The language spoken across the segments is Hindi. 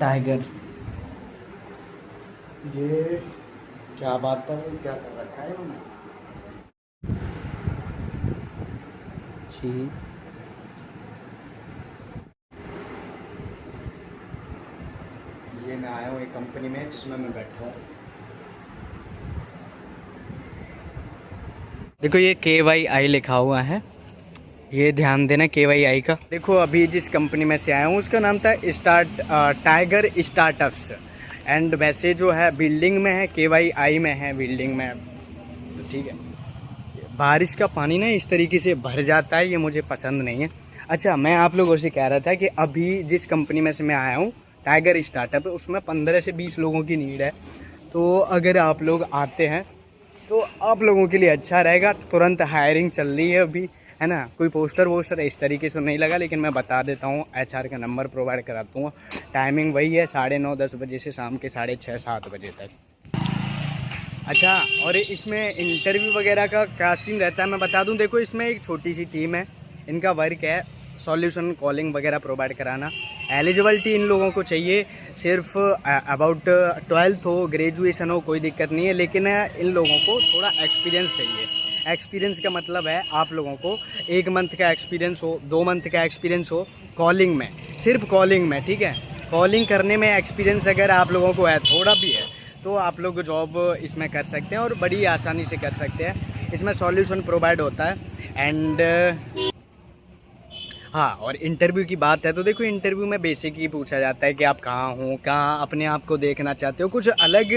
टाइगर। ये क्या बात है, क्या कर रखा है उन्होंने जी। ये मैं आया हूँ एक कंपनी में जिसमें मैं बैठा हूँ। देखो ये KYI लिखा हुआ है, ये ध्यान देना KYI का। देखो अभी जिस कंपनी में से आया हूँ उसका नाम था टाइगर स्टार्टअप्स। एंड वैसे जो है बिल्डिंग में है, KYI में है बिल्डिंग में, तो ठीक है। बारिश का पानी ना इस तरीके से भर जाता है, ये मुझे पसंद नहीं है। अच्छा, मैं आप लोगों से कह रहा था कि अभी जिस कंपनी में से मैं आया हूँ टाइगर स्टार्टअप, उसमें 15 से 20 लोगों की नीड है। तो अगर आप लोग आते हैं तो आप लोगों के लिए अच्छा रहेगा। तुरंत हायरिंग चल रही है अभी, है ना। कोई पोस्टर वोस्टर इस तरीके से नहीं लगा, लेकिन मैं बता देता हूँ, HR का नंबर प्रोवाइड करा दूँगा। टाइमिंग वही है 9:30-10 बजे से शाम के 6:30-7 बजे तक। अच्छा, और इसमें इंटरव्यू वगैरह का क्या सीन रहता है मैं बता दूं। देखो इसमें एक छोटी सी टीम है, इनका वर्क है सॉल्यूशन कॉलिंग वगैरह प्रोवाइड कराना। एलिजिबिलिटी इन लोगों को चाहिए सिर्फ अबाउट 12th हो, ग्रेजुएशन हो, कोई दिक्कत नहीं है, लेकिन इन लोगों को थोड़ा एक्सपीरियंस चाहिए। एक्सपीरियंस का मतलब है आप लोगों को 1 मंथ का एक्सपीरियंस हो, 2 मंथ का एक्सपीरियंस हो कॉलिंग में, सिर्फ कॉलिंग में, ठीक है। कॉलिंग करने में एक्सपीरियंस अगर आप लोगों को है, थोड़ा भी है, तो आप लोग जॉब इसमें कर सकते हैं और बड़ी आसानी से कर सकते हैं। इसमें सॉल्यूशन प्रोवाइड होता है। एंड हाँ, और इंटरव्यू की बात है तो देखो इंटरव्यू में बेसिक ही पूछा जाता है कि आप कहाँ हो, कहाँ अपने आप को देखना चाहते हो। कुछ अलग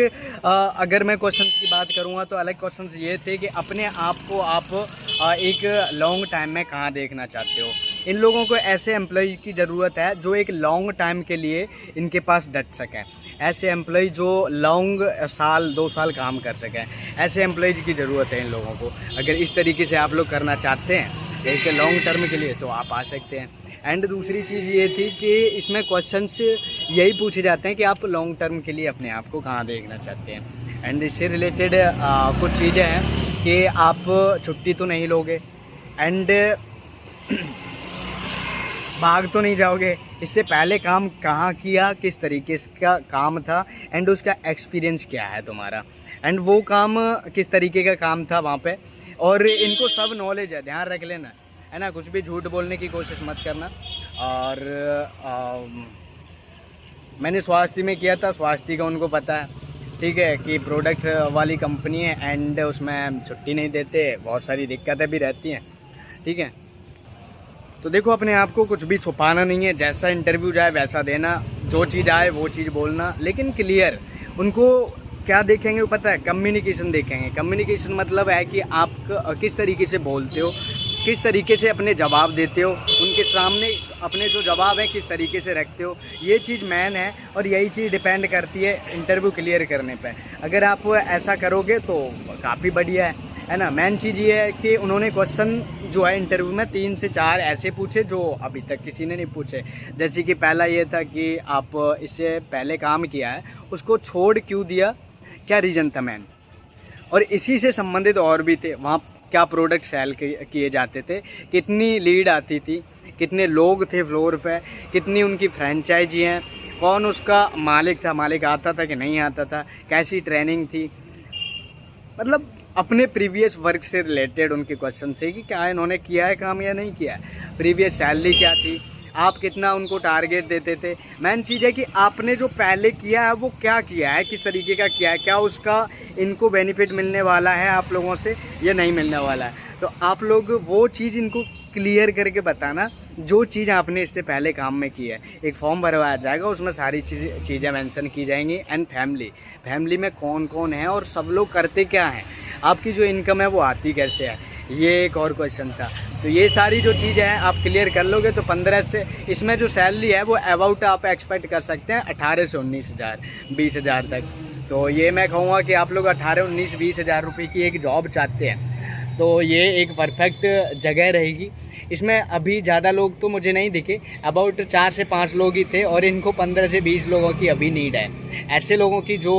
अगर मैं क्वेश्चंस की बात करूँगा तो अलग क्वेश्चंस ये थे कि अपने आप को आप एक लॉन्ग टाइम में कहाँ देखना चाहते हो। इन लोगों को ऐसे एम्प्लॉय की ज़रूरत है जो एक लॉन्ग टाइम के लिए इनके पास डट सकें। ऐसे एम्प्लॉय जो लॉन्ग साल 2 साल काम कर सकें, ऐसे एम्प्लॉयज़ की ज़रूरत है इन लोगों को। अगर इस तरीके से आप लोग करना चाहते हैं एक लॉन्ग टर्म के लिए तो आप आ सकते हैं। एंड दूसरी चीज़ ये थी कि इसमें क्वेश्चंस यही पूछे जाते हैं कि आप लॉन्ग टर्म के लिए अपने आप को कहाँ देखना चाहते हैं। एंड इससे रिलेटेड कुछ चीज़ें हैं कि आप छुट्टी तो नहीं लोगे, एंड भाग तो नहीं जाओगे। इससे पहले काम कहाँ किया, किस तरीके का काम था, एंड उसका एक्सपीरियंस क्या है तुम्हारा, एंड वो काम किस तरीके का काम था वहाँ पे। और इनको सब नॉलेज है, ध्यान रख लेना, है ना। कुछ भी झूठ बोलने की कोशिश मत करना। और मैंने स्वास्थ्य में किया था, स्वास्थ्य का उनको पता है, ठीक है, कि प्रोडक्ट वाली कंपनी है एंड उसमें छुट्टी नहीं देते, बहुत सारी दिक्कतें भी रहती हैं, ठीक है। तो देखो अपने आप को कुछ भी छुपाना नहीं है, जैसा इंटरव्यू जाए वैसा देना, जो चीज़ आए वो चीज़ बोलना, लेकिन क्लियर। उनको क्या देखेंगे वो पता है, कम्युनिकेशन देखेंगे। कम्युनिकेशन मतलब है कि आप किस तरीके से बोलते हो, किस तरीके से अपने जवाब देते हो, उनके सामने अपने जो जवाब है किस तरीके से रखते हो, ये चीज़ मेन है। और यही चीज़ डिपेंड करती है इंटरव्यू क्लियर करने पे। अगर आप ऐसा करोगे तो काफ़ी बढ़िया है ना। मेन चीज़ ये है कि उन्होंने क्वेश्चन जो है इंटरव्यू में 3 से 4 ऐसे पूछे जो अभी तक किसी ने नहीं पूछे। जैसे कि पहला ये था कि आप इससे पहले काम किया है, उसको छोड़ क्यों दिया, क्या रीज़न था मैन। और इसी से संबंधित और भी थे, वहाँ क्या प्रोडक्ट सेल किए जाते थे, कितनी लीड आती थी, कितने लोग थे फ्लोर पे, कितनी उनकी फ्रेंचाइजी हैं, कौन उसका मालिक था, मालिक आता था कि नहीं आता था, कैसी ट्रेनिंग थी, मतलब अपने प्रीवियस वर्क से रिलेटेड उनके क्वेश्चन से कि क्या इन्होंने किया है काम या नहीं किया है, प्रीवियस सैलरी क्या थी, आप कितना उनको टारगेट देते थे। मेन चीज़ है कि आपने जो पहले किया है वो क्या किया है, किस तरीके का किया है, क्या उसका इनको बेनिफिट मिलने वाला है आप लोगों से या नहीं मिलने वाला है। तो आप लोग वो चीज़ इनको क्लियर करके बताना जो चीज़ आपने इससे पहले काम में की है। एक फॉर्म भरवाया जाएगा, उसमें सारी चीज़ें मेंशन की जाएंगी। एंड फैमिली में कौन कौन है और सब लोग करते क्या हैं, आपकी जो इनकम है वो आती कैसे है, ये एक और क्वेश्चन था। तो ये सारी जो चीज़ें हैं आप क्लियर कर लोगे तो 15 से, इसमें जो सैलरी है वो अबाउट आप एक्सपेक्ट कर सकते हैं 18 से 19 हज़ार, 20 हज़ार तक। तो ये मैं कहूँगा कि आप लोग 18, 19, 20 हज़ार रुपये की एक जॉब चाहते हैं तो ये एक परफेक्ट जगह रहेगी। इसमें अभी ज़्यादा लोग तो मुझे नहीं दिखे, अबाउट 4 से 5 लोग ही थे और इनको 15 से 20 लोगों की अभी नीड है, ऐसे लोगों की जो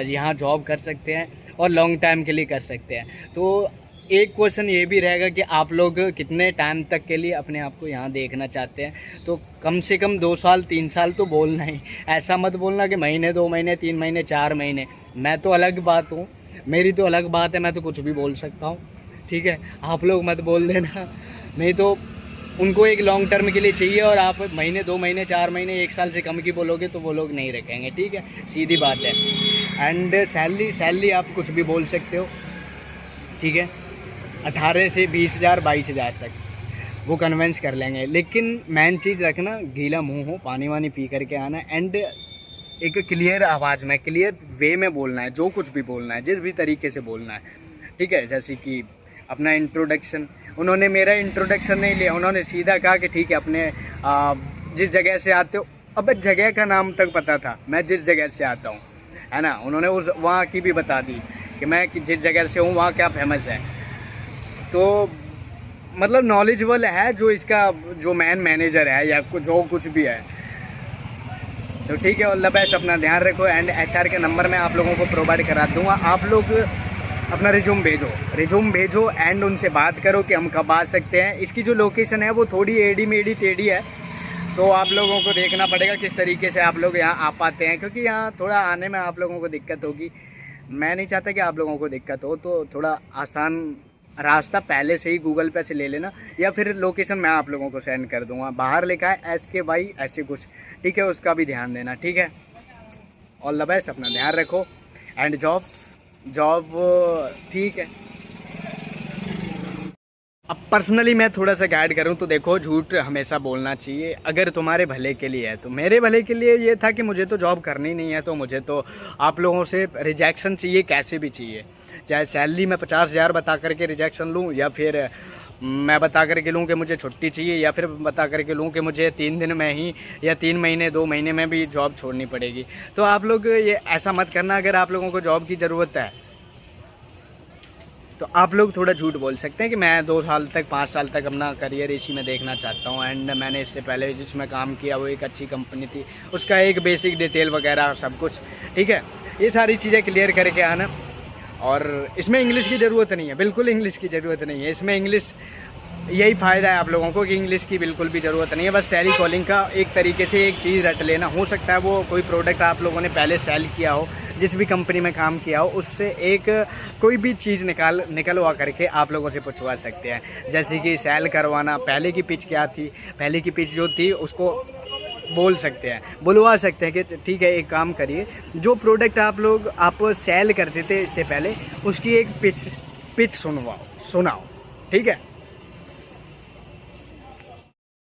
यहाँ जॉब कर सकते हैं और लॉन्ग टाइम के लिए कर सकते हैं। तो एक क्वेश्चन ये भी रहेगा कि आप लोग कितने टाइम तक के लिए अपने आप को यहाँ देखना चाहते हैं। तो कम से कम 2 साल 3 साल तो बोलना ही, ऐसा मत बोलना कि महीने 2 महीने 3 महीने 4 महीने। मैं तो अलग बात हूँ, मेरी तो अलग बात है, मैं तो कुछ भी बोल सकता हूँ, ठीक है। आप लोग मत बोल देना, नहीं तो उनको एक लॉन्ग टर्म के लिए चाहिए और आप महीने 2 महीने 4 महीने 1 साल से कम की बोलोगे तो वो लोग नहीं रखेंगे, ठीक है, सीधी बात है। एंड सैलरी आप कुछ भी बोल सकते हो, ठीक है, 18 से 20,000 22,000 तक वो कन्वेंस कर लेंगे। लेकिन मेन चीज़ रखना, गीला मुंह हो, पानी वानी पी करके आना, एंड एक क्लियर आवाज़ में, क्लियर वे में बोलना है, जो कुछ भी बोलना है, जिस भी तरीके से बोलना है, ठीक है। जैसे कि अपना इंट्रोडक्शन, उन्होंने मेरा इंट्रोडक्शन नहीं लिया, उन्होंने सीधा कहा कि ठीक है, अपने जिस जगह से आते हो, अब जगह का नाम तक पता था, मैं जिस जगह से आता हूँ, है ना, उन्होंने उस वहाँ की भी बता दी कि मैं जिस जगह से हूँ वहाँ क्या फेमस है। तो मतलब नॉलेजेबल है जो इसका जो मैनेजर है या जो कुछ भी है। तो ठीक है, ऑल द बेस्ट, अपना ध्यान रखो। एंड HR के नंबर मैं आप लोगों को प्रोवाइड करा दूंगा, आप लोग अपना रिज्यूम भेजो एंड उनसे बात करो कि हम कब आ सकते हैं। इसकी जो लोकेशन है वो थोड़ी एडी टेढ़ी है, तो आप लोगों को देखना पड़ेगा किस तरीके से आप लोग यहाँ आ पाते हैं, क्योंकि यहाँ थोड़ा आने में आप लोगों को दिक्कत होगी। मैं नहीं चाहता कि आप लोगों को दिक्कत हो, तो थोड़ा आसान रास्ता पहले से ही गूगल पे से ले लेना, या फिर लोकेशन मैं आप लोगों को सेंड कर दूंगा। बाहर लिखा है SKY ऐसे कुछ, ठीक है, उसका भी ध्यान देना, ठीक है। ऑल द बेस्ट, अपना ध्यान रखो। एंड जॉब ठीक है। अब पर्सनली मैं थोड़ा सा गाइड करूं तो देखो, झूठ हमेशा बोलना चाहिए अगर तुम्हारे भले के लिए है। तो मेरे भले के लिए ये था कि मुझे तो जॉब करनी नहीं है, तो मुझे तो आप लोगों से रिजेक्शन चाहिए, कैसे भी चाहिए, चाहे सैलरी मैं 50,000 बता करके रिजेक्शन लूँ, या फिर मैं बता करके लूँ कि मुझे छुट्टी चाहिए, या फिर बता करके लूँ कि मुझे 3 दिन में ही या 3 महीने 2 महीने में भी जॉब छोड़नी पड़ेगी। तो आप लोग ये ऐसा मत करना। अगर आप लोगों को जॉब की ज़रूरत है तो आप लोग थोड़ा झूठ बोल सकते हैं कि मैं 2 साल तक 5 साल तक अपना करियर इसी में देखना चाहता हूँ, एंड मैंने इससे पहले जिसमें काम किया वो एक अच्छी कंपनी थी, उसका एक बेसिक डिटेल वगैरह सब कुछ, ठीक है। ये सारी चीज़ें क्लियर करके आना। और इसमें इंग्लिश की ज़रूरत नहीं है, बिल्कुल इंग्लिश की ज़रूरत नहीं है इसमें। इंग्लिश, यही फ़ायदा है आप लोगों को कि इंग्लिश की बिल्कुल भी ज़रूरत नहीं है। बस टेली कॉलिंग का एक तरीके से एक चीज़ रट लेना। हो सकता है वो कोई प्रोडक्ट आप लोगों ने पहले सेल किया हो, जिस भी कंपनी में काम किया हो, उससे एक कोई भी चीज़ निकलवा करके आप लोगों से पूछवा सकते हैं। जैसे कि सेल करवाना, पहले की पिच क्या थी, पहले की पिच जो थी उसको बोल सकते हैं, बुलवा सकते हैं कि ठीक है, एक काम करिए, जो प्रोडक्ट आप सेल करते थे इससे पहले, उसकी एक पिच सुनाओ, ठीक है।